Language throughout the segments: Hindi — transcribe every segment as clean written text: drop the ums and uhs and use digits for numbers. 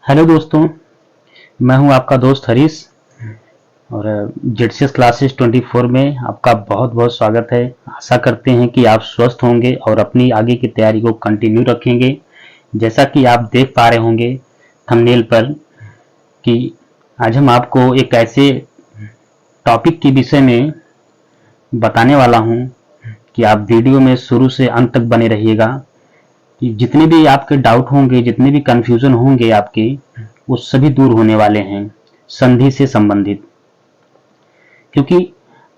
हेलो दोस्तों, मैं हूं आपका दोस्त हरीश और जेडसीएस क्लासेस 24 में आपका बहुत बहुत स्वागत है। आशा करते हैं कि आप स्वस्थ होंगे और अपनी आगे की तैयारी को कंटिन्यू रखेंगे। जैसा कि आप देख पा रहे होंगे थंबनेल पर कि आज हम आपको एक ऐसे टॉपिक के विषय में बताने वाला हूं कि आप वीडियो में शुरू से अंत तक बने रहिएगा। कि जितने भी आपके डाउट होंगे, जितने भी कंफ्यूजन होंगे आपके, वो सभी दूर होने वाले हैं संधि से संबंधित। क्योंकि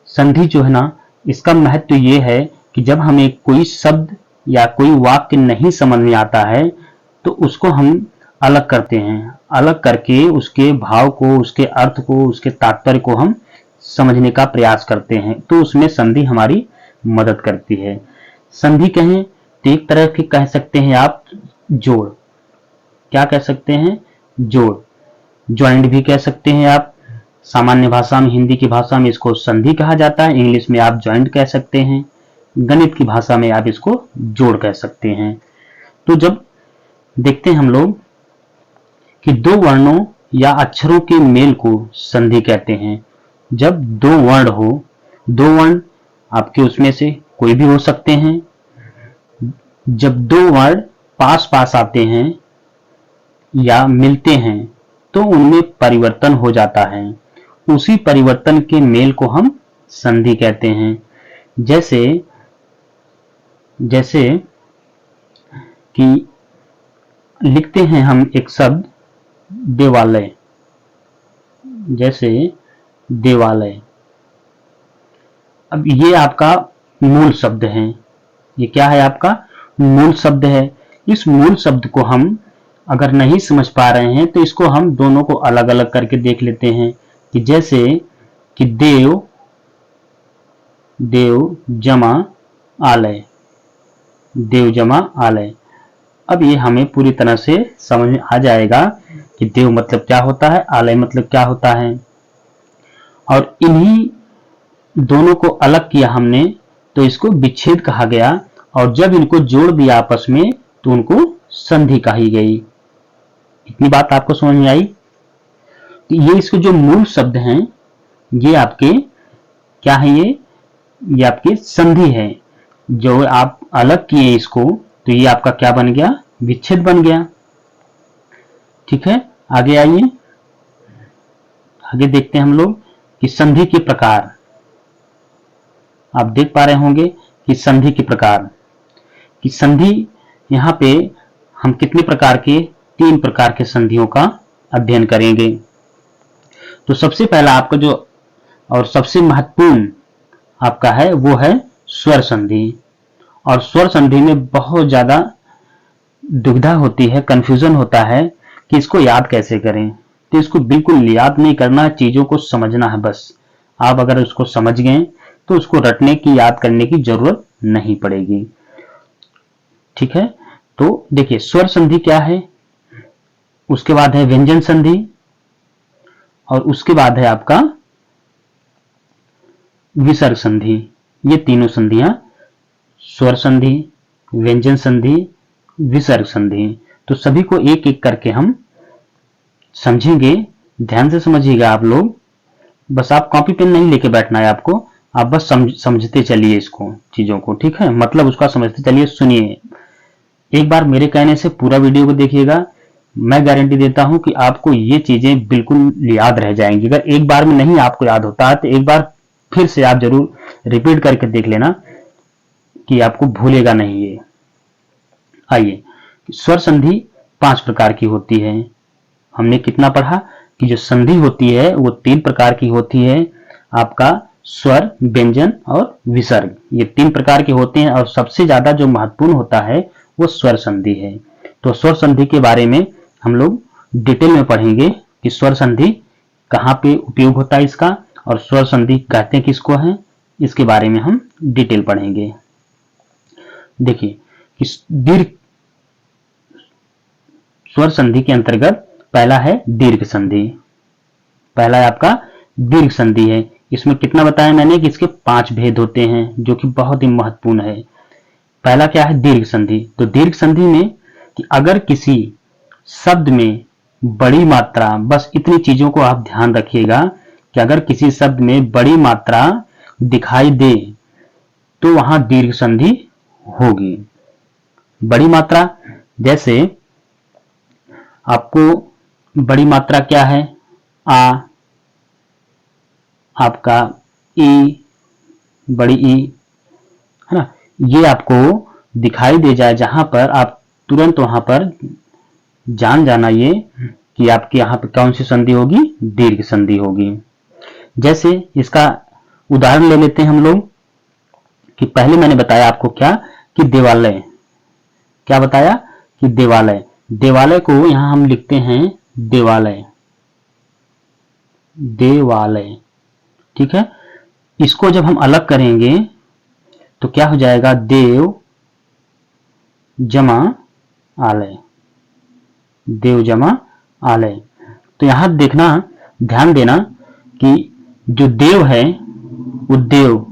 संधि जो है ना, इसका महत्व ये है कि जब हमें कोई शब्द या कोई वाक्य नहीं समझ में आता है तो उसको हम अलग करते हैं। अलग करके उसके भाव को, उसके अर्थ को, उसके तात्पर्य को हम समझने का प्रयास करते हैं, तो उसमें संधि हमारी मदद करती है। संधि कहें तो एक तरह के कह सकते हैं आप जोड़। क्या कह सकते हैं? जोड़। ज्वाइंट भी कह सकते हैं आप। सामान्य भाषा में, हिंदी की भाषा में इसको संधि कहा जाता है। इंग्लिश में आप ज्वाइंट कह सकते हैं। गणित की भाषा में आप इसको जोड़ कह सकते हैं। तो जब देखते हैं हम लोग कि दो वर्णों या अक्षरों के मेल को संधि कहते हैं। जब दो वर्ण हो, दो वर्ण आपके उसमें से कोई भी हो सकते हैं। जब दो वर्ण पास पास आते हैं या मिलते हैं तो उनमें परिवर्तन हो जाता है। उसी परिवर्तन के मेल को हम संधि कहते हैं। जैसे जैसे कि लिखते हैं हम एक शब्द देवालय। जैसे देवालय, अब ये आपका मूल शब्द है। ये क्या है? आपका मूल शब्द है। इस मूल शब्द को हम अगर नहीं समझ पा रहे हैं तो इसको हम दोनों को अलग अलग करके देख लेते हैं। कि जैसे कि देव, देव जमा आलय, देव जमा आलय। अब ये हमें पूरी तरह से समझ में आ जाएगा कि देव मतलब क्या होता है, आलय मतलब क्या होता है। और इन्हीं दोनों को अलग किया हमने तो इसको विच्छेद कहा गया, और जब इनको जोड़ दिया आपस में तो उनको संधि कही गई। इतनी बात आपको समझ में आई? ये इसके जो मूल शब्द हैं ये आपके क्या है? ये आपके संधि है। जो आप अलग किए इसको तो ये आपका क्या बन गया? विच्छेद बन गया। ठीक है, आगे आइए, आगे देखते हैं हम लोग कि संधि के प्रकार। आप देख पा रहे होंगे कि संधि के प्रकार, कि संधि यहां पे हम कितने प्रकार के, 3 प्रकार के संधियों का अध्ययन करेंगे। तो सबसे पहला आपका जो और सबसे महत्वपूर्ण आपका है वो है स्वर संधि। और स्वर संधि में बहुत ज्यादा दुविधा होती है, कंफ्यूजन होता है कि इसको याद कैसे करें। तो इसको बिल्कुल याद नहीं करना, चीजों को समझना है बस। आप अगर उसको समझ गए तो उसको रटने की, याद करने की जरूरत नहीं पड़ेगी। ठीक है, तो देखिए स्वर संधि क्या है, उसके बाद है व्यंजन संधि, और उसके बाद है आपका विसर्ग संधि। ये तीनों संधियां, स्वर संधि, व्यंजन संधि, विसर्ग संधि। तो सभी को एक एक करके हम समझेंगे। ध्यान से समझिएगा आप लोग, बस आप कॉपी पेन नहीं लेके बैठना है आपको। आप बस समझते चलिए इसको, चीजों को। ठीक है, मतलब उसका समझते चलिए। सुनिए, एक बार मेरे कहने से पूरा वीडियो को देखिएगा। मैं गारंटी देता हूं कि आपको ये चीजें बिल्कुल याद रह जाएंगी। अगर एक बार में नहीं आपको याद होता है तो एक बार फिर से आप जरूर रिपीट करके देख लेना कि आपको भूलेगा नहीं ये। आइए, स्वर संधि 5 प्रकार की होती है। हमने कितना पढ़ा कि जो संधि होती है वो 3 प्रकार की होती है। आपका स्वर, व्यंजन और विसर्ग, ये 3 प्रकार के होते हैं। और सबसे ज्यादा जो महत्वपूर्ण होता है वो स्वर संधि है। तो स्वर संधि के बारे में हम लोग डिटेल में पढ़ेंगे कि स्वर संधि कहाँ पे उपयोग होता है इसका, और स्वर संधि कहते किसको हैं, इसके बारे में हम डिटेल पढ़ेंगे। देखिए कि दीर्घ स्वर संधि के अंतर्गत पहला है दीर्घ संधि। पहला है आपका दीर्घ संधि है। इसमें कितना बताया मैंने कि इसके 5 भेद होते हैं जो कि बहुत ही महत्वपूर्ण है। पहला क्या है? दीर्घ संधि। तो दीर्घ संधि में कि अगर किसी शब्द में बड़ी मात्रा, बस इतनी चीजों को आप ध्यान रखिएगा कि अगर किसी शब्द में बड़ी मात्रा दिखाई दे तो वहां दीर्घ संधि होगी। बड़ी मात्रा जैसे आपको बड़ी मात्रा क्या है, आ, आपका ई, बड़ी ई, है ना, ये आपको दिखाई दे जाए जहां पर आप तुरंत वहां पर जान जाना ये कि आपके यहां पर कौन सी संधि होगी, दीर्घ संधि होगी। जैसे इसका उदाहरण ले लेते हैं हम लोग कि पहले मैंने बताया आपको क्या कि देवालय, क्या बताया कि देवालय, देवालय को यहां हम लिखते हैं देवालय, देवालय, ठीक है। इसको जब हम अलग करेंगे तो क्या हो जाएगा, देव जमा आलय, देव जमा आलय। तो यहां देखना, ध्यान देना कि जो देव है वो देव,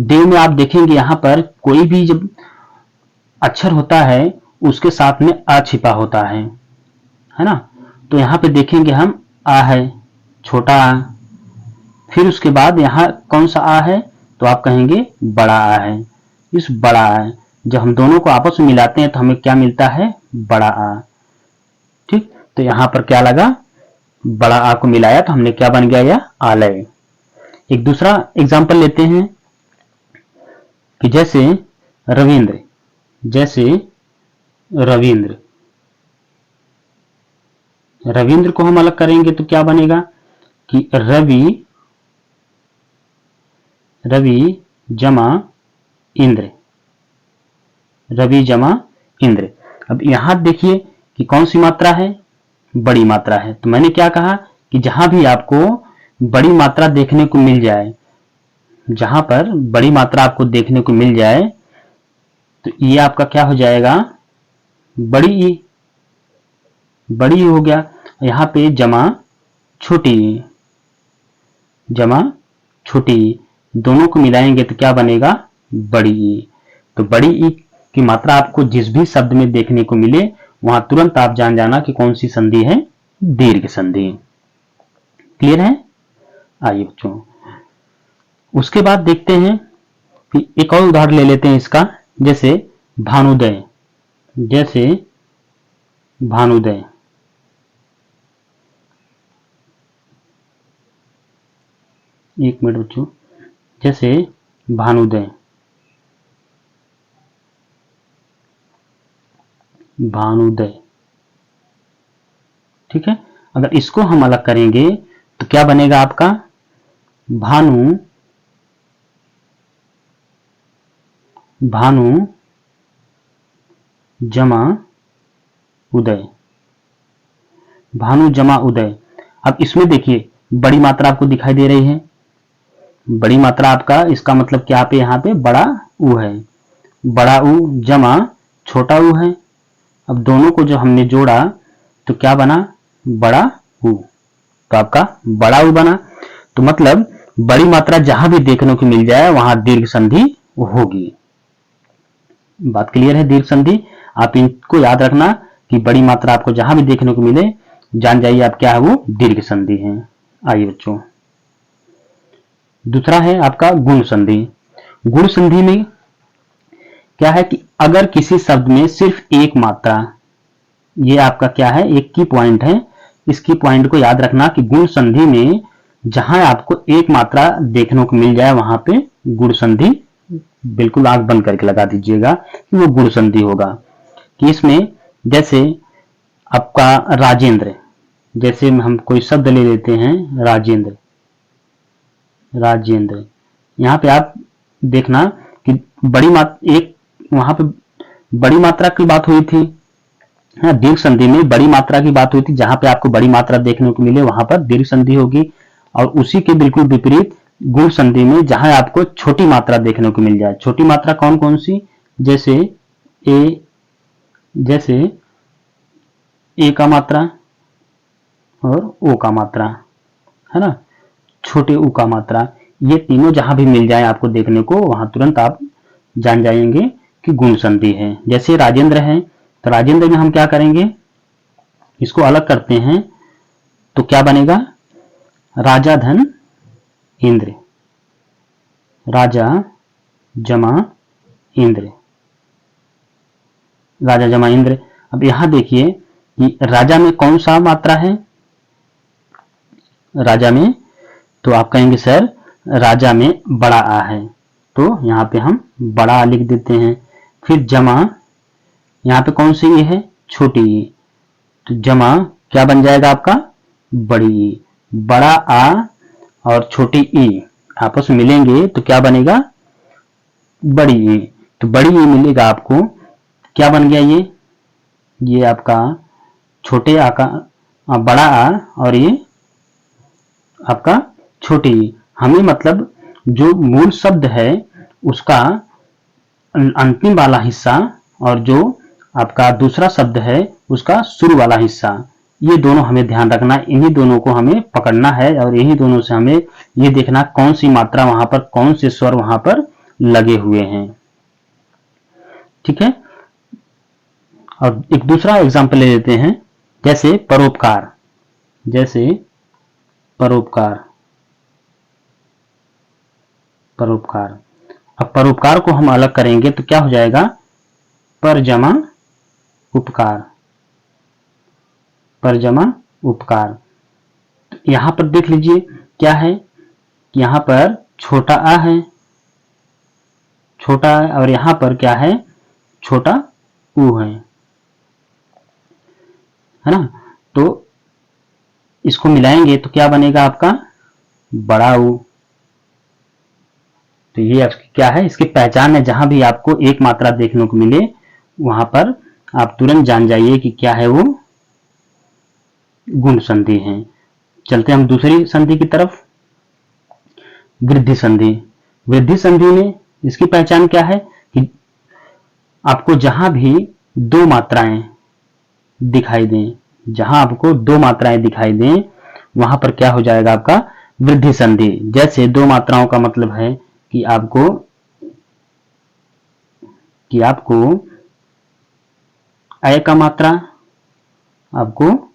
देव में आप देखेंगे यहां पर कोई भी जब अक्षर होता है उसके साथ में आ छिपा होता है ना। तो यहां पे देखेंगे हम आ है, छोटा आ, फिर उसके बाद यहां कौन सा आ है, तो आप कहेंगे बड़ा आ है। इस बड़ा आ, जब हम दोनों को आपस में मिलाते हैं तो हमें क्या मिलता है, बड़ा आ, ठीक। तो यहां पर क्या लगा, बड़ा आ को मिलाया तो हमने क्या बन गया, यह आलय। एक दूसरा एग्जाम्पल लेते हैं कि जैसे रविंद्र, जैसे रविंद्र, रविंद्र को हम अलग करेंगे तो क्या बनेगा कि रवि, रवि जमा इंद्र, रवि जमा इंद्र। अब यहां देखिए कि कौन सी मात्रा है, बड़ी मात्रा है। तो मैंने क्या कहा कि जहां भी आपको बड़ी मात्रा देखने को मिल जाए, जहां पर बड़ी मात्रा आपको देखने को मिल जाए तो ये आपका क्या हो जाएगा, बड़ी ई, बड़ी ई हो गया। यहां पे जमा छोटी ई, जमा छोटी ई, दोनों को मिलाएंगे तो क्या बनेगा, बड़ी ई। तो बड़ी ई की मात्रा आपको जिस भी शब्द में देखने को मिले वहां तुरंत आप जान जाना कि कौन सी संधि है, दीर्घ संधि। क्लियर है। आइए बच्चों, उसके बाद देखते हैं कि एक और उदाहरण ले लेते हैं इसका, जैसे भानुदय, जैसे भानुदय, एक मिनट बच्चों, जैसे भानुदय, भानुदय, ठीक है। अगर इसको हम अलग करेंगे तो क्या बनेगा आपका, भानु, भानु जमा उदय, भानु जमा उदय। अब इसमें देखिए बड़ी मात्रा आपको दिखाई दे रही है, बड़ी मात्रा आपका, इसका मतलब क्या पे यहाँ पे बड़ा ऊ है, बड़ा ऊ जमा छोटा ऊ है। अब दोनों को जो हमने जोड़ा तो क्या बना, बड़ा ऊ, तो आपका बड़ा ऊ बना। तो मतलब बड़ी मात्रा जहां भी देखने को मिल जाए वहां दीर्घ संधि होगी। बात क्लियर है, दीर्घ संधि आप इनको याद रखना कि बड़ी मात्रा आपको जहां भी देखने को मिले जान जाइए आप क्या है, वो दीर्घ संधि है। आइए बच्चों, दूसरा है आपका गुण संधि। गुण संधि में क्या है कि अगर किसी शब्द में सिर्फ एक मात्रा, ये आपका क्या है, एक की पॉइंट है, इस की पॉइंट को याद रखना कि गुण संधि में जहां आपको एक मात्रा देखने को मिल जाए वहां पे गुण संधि, बिल्कुल आंख बंद करके लगा दीजिएगा कि वो गुण संधि होगा। कि इसमें जैसे आपका राजेंद्र, जैसे हम कोई शब्द ले लेते हैं राजेंद्र, राजेंद्र, यहां पे आप देखना कि बड़ी मात्रा, एक वहां पे बड़ी मात्रा की बात हुई थी, दीर्घ संधि में बड़ी मात्रा की बात हुई थी, जहां पे आपको बड़ी मात्रा देखने को मिले वहां पर दीर्घ संधि होगी। और उसी के बिल्कुल विपरीत गुण संधि में जहां आपको छोटी मात्रा देखने को मिल जाए, छोटी मात्रा कौन कौन सी, जैसे ए, जैसे ए का मात्रा और ओ का मात्रा, है ना, छोटे ऊ का मात्रा, ये तीनों जहां भी मिल जाए आपको देखने को वहां तुरंत आप जान जाएंगे कि गुण संधि है। जैसे राजेंद्र है तो राजेंद्र में हम क्या करेंगे, इसको अलग करते हैं तो क्या बनेगा? राजा धन इंद्र, राजा जमा इंद्र, राजा जमा इंद्र। अब यहां देखिए कि राजा में कौन सा मात्रा है? राजा में, तो आप कहेंगे सर राजा में बड़ा आ है, तो यहां पे हम बड़ा आ लिख देते हैं। फिर जमा, यहां पे कौन सी ई है? छोटी ई, तो जमा क्या बन जाएगा आपका? बड़ी ई। बड़ा आ और छोटी ई आपस में मिलेंगे तो क्या बनेगा? बड़ी ई। तो बड़ी ई मिलेगा आपको, क्या बन गया ये आपका छोटे आ का बड़ा आ और ये आपका छोटी ई। हमें मतलब जो मूल शब्द है उसका अंतिम वाला हिस्सा और जो आपका दूसरा शब्द है उसका शुरू वाला हिस्सा, ये दोनों हमें ध्यान रखना, इन्हीं दोनों को हमें पकड़ना है और इन्हीं दोनों से हमें ये देखना कौन सी मात्रा वहां पर, कौन से स्वर वहां पर लगे हुए हैं। ठीक है। और एक दूसरा एग्जाम्पल ले लेते हैं, जैसे परोपकार, जैसे परोपकार, परोपकार। अब परोपकार को हम अलग करेंगे तो क्या हो जाएगा? पर जमा उपकार, पर जमा उपकार। यहां पर देख लीजिए क्या है, यहां पर छोटा आ है, छोटा, और यहां पर क्या है? छोटा ऊ है ना? तो इसको मिलाएंगे तो क्या बनेगा आपका? बड़ा ऊ। तो ये क्या है? इसकी पहचान है। जहां भी आपको एक मात्रा देखने को मिले वहां पर आप तुरंत जान जाइए कि क्या है, वो गुण संधि है। चलते हम दूसरी संधि की तरफ, वृद्धि संधि। वृद्धि संधि में इसकी पहचान क्या है कि आपको जहां भी दो मात्राएं दिखाई दें, जहां आपको दो मात्राएं दिखाई दें वहां पर क्या हो जाएगा आपका? वृद्धि संधि। जैसे दो मात्राओं का मतलब है कि आपको अय का मात्रा, आपको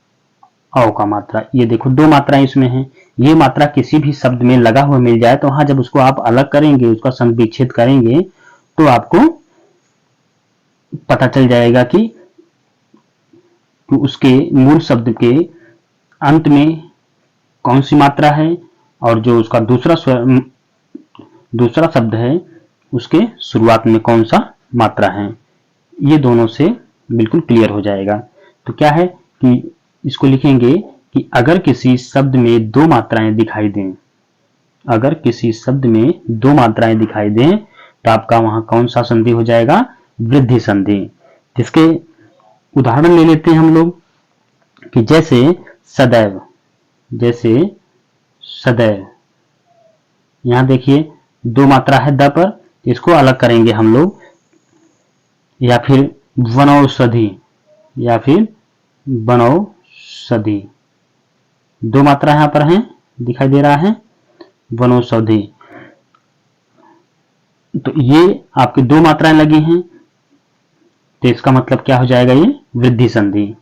औ का मात्रा, ये देखो दो मात्राएं इसमें हैं। ये मात्रा किसी भी शब्द में लगा हुआ मिल जाए तो वहां जब उसको आप अलग करेंगे, उसका संविच्छेद करेंगे तो आपको पता चल जाएगा कि उसके मूल शब्द के अंत में कौन सी मात्रा है और जो उसका दूसरा शब्द है उसके शुरुआत में कौन सा मात्रा है। ये दोनों से बिल्कुल क्लियर हो जाएगा। तो क्या है कि इसको लिखेंगे कि अगर किसी शब्द में दो मात्राएं दिखाई दें, अगर किसी शब्द में दो मात्राएं दिखाई दें तो आपका वहां कौन सा संधि हो जाएगा? वृद्धि संधि। जिसके उदाहरण ले लेते हैं हम लोग कि जैसे सदैव, जैसे सदैव, यहां देखिए दो मात्रा है द पर, इसको अलग करेंगे हम लोग, या फिर वनौषधि, या फिर वनौषधि, दो मात्रा यहां पर है, दिखाई दे रहा है, वनौषधि। तो ये आपकी दो मात्राएं लगी हैं तो इसका मतलब क्या हो जाएगा? ये वृद्धि संधि,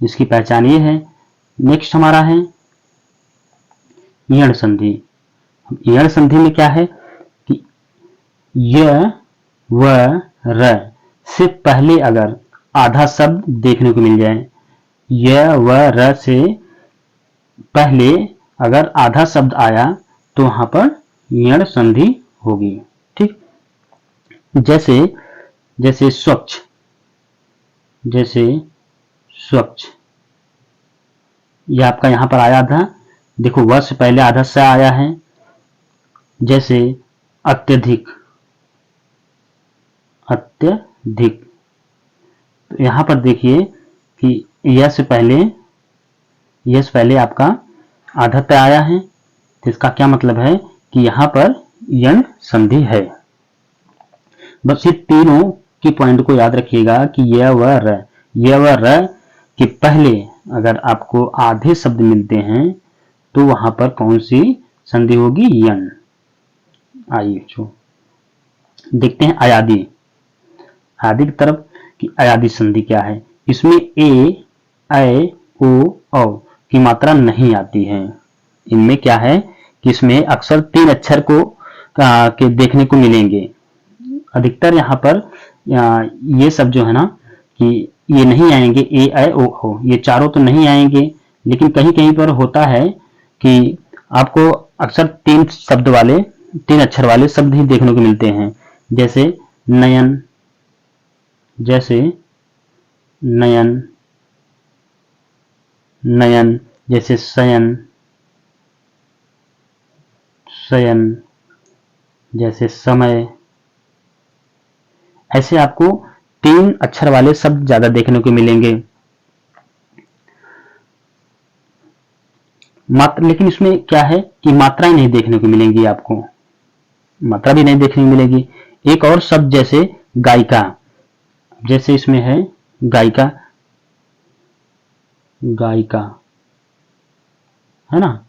जिसकी पहचान ये है। नेक्स्ट हमारा है यण संधि। यण संधि में क्या है कि य व र से पहले अगर आधा शब्द देखने को मिल जाए, य व र से पहले अगर आधा शब्द आया तो वहां पर यण संधि होगी। ठीक। जैसे स्वच्छ, जैसे स्वच्छ, यह आपका यहां पर आया था, देखो व से पहले आधा स आया है। जैसे अत्यधिक, अत्यधिक, तो यहां पर देखिए कि यह से पहले आपका आधा त आया है, तो इसका क्या मतलब है कि यहां पर यण संधि है। बस ये तीनों की पॉइंट को याद रखिएगा कि यह व र के पहले अगर आपको आधे शब्द मिलते हैं तो वहां पर कौन सी संधि होगी? यण। आइए देखते हैं अयादि, अयादि की तरफ कि अयादि संधि क्या है। इसमें ए, ऐ, ओ औ की मात्रा नहीं आती है। इनमें क्या है कि इसमें अक्सर 3 अक्षर को के देखने को मिलेंगे। अधिकतर यहाँ पर ये सब जो है ना कि ये नहीं आएंगे, ए ऐ ओ औ, ये चारों तो नहीं आएंगे, लेकिन कहीं कहीं पर होता है कि आपको अक्सर 3 शब्द वाले, 3 अक्षर वाले शब्द ही देखने को मिलते हैं। जैसे नयन, जैसे नयन, नयन, जैसे शयन, शयन, जैसे समय। ऐसे आपको 3 अक्षर वाले शब्द ज्यादा देखने को मिलेंगे। मात्र, लेकिन इसमें क्या है कि मात्राएं नहीं देखने को मिलेंगी, आपको मात्रा भी नहीं देखने को मिलेगी। एक और शब्द जैसे गायिका, जैसे इसमें है गायिका, गायिका, है ना।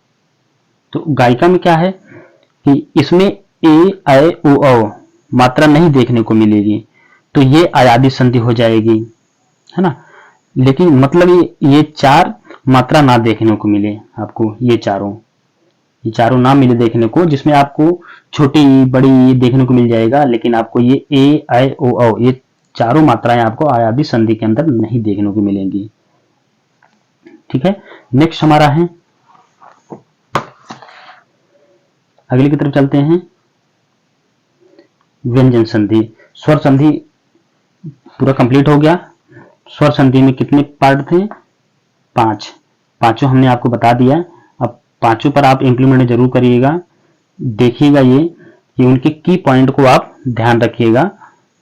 तो गायिका में क्या है कि इसमें ए ऐ ओ औ मात्रा नहीं देखने को मिलेगी, तो ये अयादी संधि हो जाएगी, है ना। लेकिन मतलब ये 4 मात्रा ना देखने को मिले आपको, ये चारों ना मिले देखने को, जिसमें आपको छोटी बड़ी ये देखने को मिल जाएगा, लेकिन आपको ये ए ऐ ओ औ ये चारों मात्राएं आपको अयादी संधि के अंदर नहीं देखने को मिलेंगी। ठीक है, नेक्स्ट हमारा है, अगले की तरफ चलते हैं, व्यंजन संधि। स्वर संधि पूरा कंप्लीट हो गया। स्वर संधि में कितने पार्ट थे? 5, पांचों हमने आपको बता दिया। अब पांचों पर आप इंप्लीमेंट जरूर करिएगा, देखिएगा ये कि उनके की पॉइंट को आप ध्यान रखिएगा,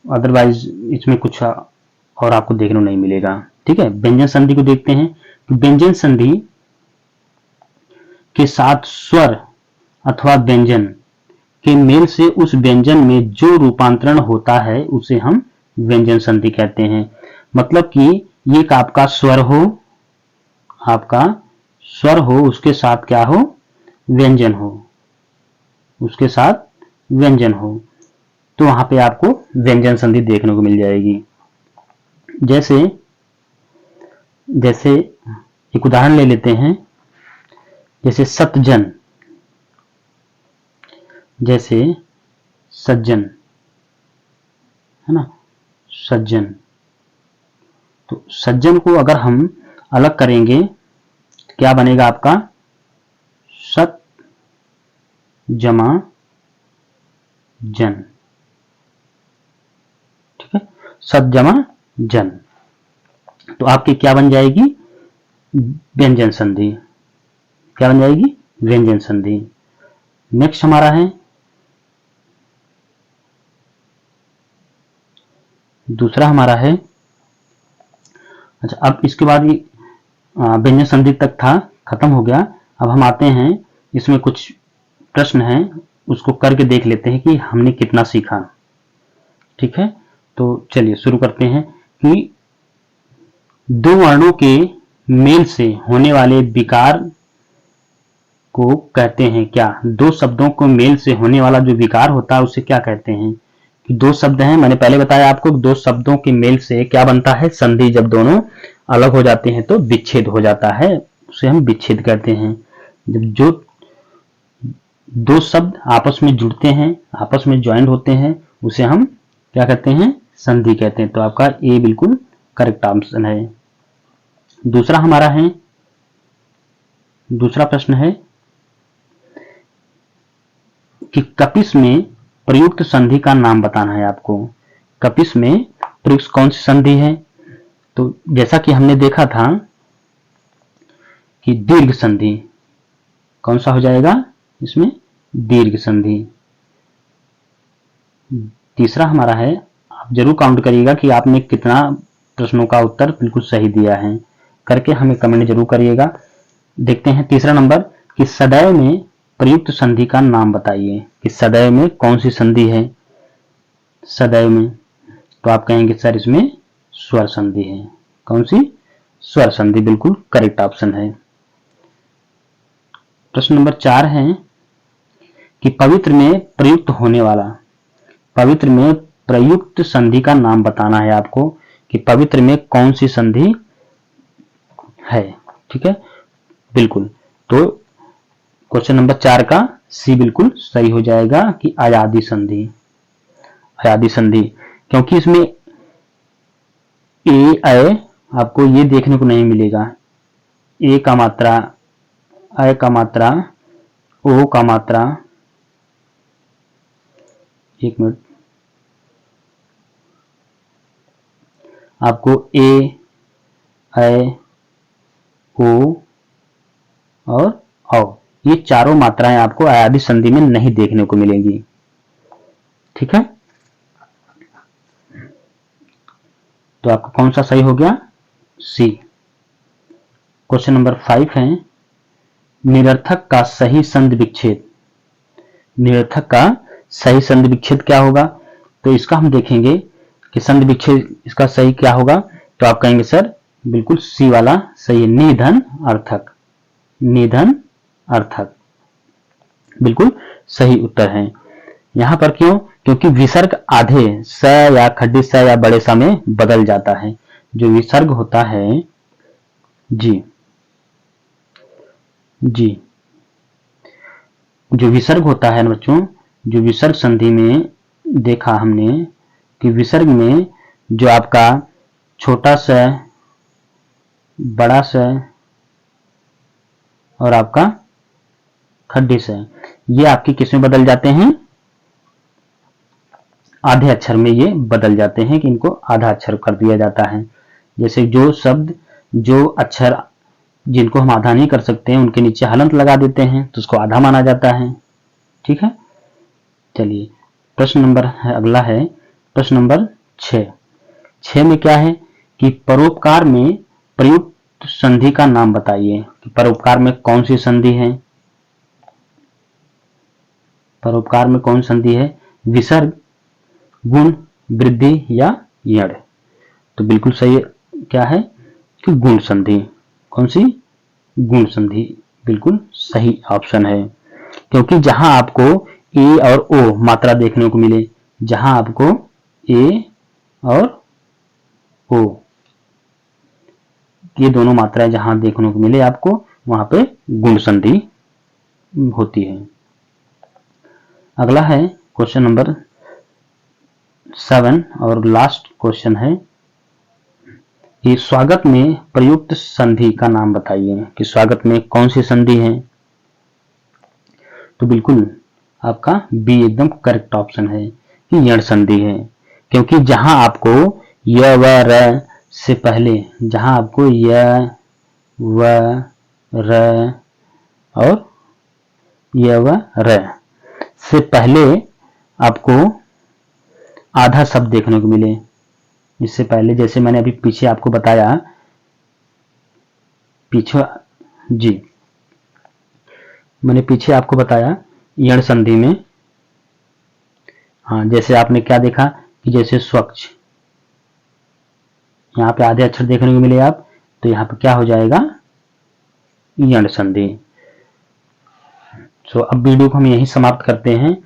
अदरवाइज इसमें कुछ और आपको देखने को नहीं मिलेगा। ठीक है, व्यंजन संधि को देखते हैं। व्यंजन संधि के साथ स्वर अथवा व्यंजन के मेल से उस व्यंजन में जो रूपांतरण होता है उसे हम व्यंजन संधि कहते हैं। मतलब कि ये एक आपका स्वर हो, आपका स्वर हो, उसके साथ क्या हो? व्यंजन हो, उसके साथ व्यंजन हो, तो वहां पे आपको व्यंजन संधि देखने को मिल जाएगी। जैसे एक उदाहरण ले लेते हैं, जैसे सतजन, जैसे सज्जन, है ना, सज्जन। तो सज्जन को अगर हम अलग करेंगे क्या बनेगा आपका? सत जमा जन। ठीक है, सत जमा जन, तो आपकी क्या बन जाएगी? व्यंजन संधि। क्या बन जाएगी? व्यंजन संधि। नेक्स्ट हमारा है दूसरा हमारा है, अच्छा अब इसके बाद ये व्यंजन संधि तक था, खत्म हो गया। अब हम आते हैं, इसमें कुछ प्रश्न हैं, उसको करके देख लेते हैं कि हमने कितना सीखा। ठीक है, तो चलिए शुरू करते हैं कि 2 वर्णों के मेल से होने वाले विकार को कहते हैं क्या? 2 शब्दों को मेल से होने वाला जो विकार होता है उसे क्या कहते हैं? कि 2 शब्द हैं, मैंने पहले बताया आपको, 2 शब्दों के मेल से क्या बनता है? संधि। जब दोनों अलग हो जाते हैं तो विच्छेद हो जाता है, उसे हम विच्छेद कहते हैं। जब जो 2 शब्द आपस में जुड़ते हैं, आपस में ज्वाइंट होते हैं, उसे हम क्या कहते हैं? संधि कहते हैं। तो आपका ए बिल्कुल करेक्ट ऑप्शन है। दूसरा हमारा है, दूसरा प्रश्न है कि कपिस में प्रयुक्त संधि का नाम बताना है आपको। कपिस में प्रयुक्त कौन सी संधि है? तो जैसा कि हमने देखा था कि दीर्घ संधि, कौन सा हो जाएगा इसमें? दीर्घ संधि। तीसरा हमारा है, आप जरूर काउंट करिएगा कि आपने कितना प्रश्नों का उत्तर बिल्कुल सही दिया है, करके हमें कमेंट जरूर करिएगा। देखते हैं तीसरा नंबर कि सदैव में प्रयुक्त संधि का नाम बताइए, कि सदैव में कौन सी संधि है? सदैव में तो आप कहेंगे सर इसमें स्वर संधि है। कौन सी? स्वर संधि, बिल्कुल करेक्ट ऑप्शन है। प्रश्न नंबर 4 है कि पवित्र में प्रयुक्त होने वाला, पवित्र में प्रयुक्त संधि का नाम बताना है आपको, कि पवित्र में कौन सी संधि है। ठीक है, बिल्कुल। तो क्वेश्चन नंबर 4 का सी बिल्कुल सही हो जाएगा कि अयादी संधि। अयादी संधि, क्योंकि इसमें ए अय आपको ये देखने को नहीं मिलेगा। ए का मात्रा, अय का मात्रा, ओ का मात्रा, एक मिनट, आपको ए अय ओ और औ, ये चारों मात्राएं आपको अयादी संधि में नहीं देखने को मिलेंगी। ठीक है, तो आपका कौन सा सही हो गया? सी। क्वेश्चन नंबर 5 है, निरर्थक का सही संधि विच्छेद। निरर्थक का सही संधि विच्छेद क्या होगा? तो इसका हम देखेंगे कि संधि विच्छेद इसका सही क्या होगा। तो आप कहेंगे सर बिल्कुल सी वाला सही है, निधन अर्थक। निधन अर्थक बिल्कुल सही उत्तर है। यहां पर क्यों? क्योंकि विसर्ग आधे स या खड्डी स या बड़े स में बदल जाता है। जो विसर्ग होता है, जी जी, जो विसर्ग होता है ना बच्चों, जो विसर्ग संधि में देखा हमने कि विसर्ग में जो आपका छोटा स, बड़ा स और आपका खड्डी स, ये आपके किस में बदल जाते हैं? आधे अक्षर में ये बदल जाते हैं कि इनको आधा अक्षर कर दिया जाता है। जैसे जो शब्द, जो अक्षर जिनको हम आधा नहीं कर सकते हैं उनके नीचे हलंत लगा देते हैं तो उसको आधा माना जाता है। ठीक है, चलिए प्रश्न नंबर है, अगला है प्रश्न नंबर 6। 6 में क्या है कि परोपकार में प्रयुक्त संधि का नाम बताइए। कि परोपकार में कौन सी संधि है? परोपकार में कौन संधि है? विसर्ग, गुण, वृद्धि या यण? तो बिल्कुल सही क्या है कि गुण संधि। कौन सी? गुण संधि बिल्कुल सही ऑप्शन है। क्योंकि जहां आपको ए और ओ मात्रा देखने को मिले, जहां आपको ए और ओ ये दोनों मात्राएं जहां देखने को मिले आपको, वहां पे गुण संधि होती है। अगला है क्वेश्चन नंबर 7 और लास्ट क्वेश्चन है कि स्वागत में प्रयुक्त संधि का नाम बताइए। कि स्वागत में कौन सी संधि है? तो बिल्कुल आपका बी एकदम करेक्ट ऑप्शन है कि यण संधि है। क्योंकि जहां आपको य व र से पहले, जहां आपको य व र और य व र से पहले आपको आधा शब्द देखने को मिले, इससे पहले जैसे मैंने अभी पीछे आपको बताया, पीछे जी मैंने पीछे आपको बताया यण संधि में, हाँ जैसे आपने क्या देखा कि जैसे स्वच्छ, यहाँ पे आधे अक्षर देखने को मिले आप, तो यहाँ पे क्या हो जाएगा? यण संधि। सो अब वीडियो को हम यहीं समाप्त करते हैं।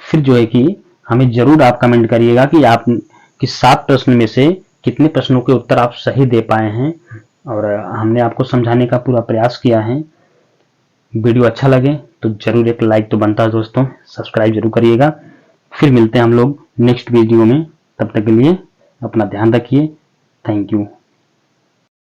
फिर जो है कि हमें जरूर आप कमेंट करिएगा कि आप कि 7 प्रश्न में से कितने प्रश्नों के उत्तर आप सही दे पाए हैं, और हमने आपको समझाने का पूरा प्रयास किया है। वीडियो अच्छा लगे तो जरूर एक लाइक तो बनता है दोस्तों, सब्सक्राइब जरूर करिएगा। फिर मिलते हैं हम लोग नेक्स्ट वीडियो में, तब तक के लिए अपना ध्यान रखिए। Thank you.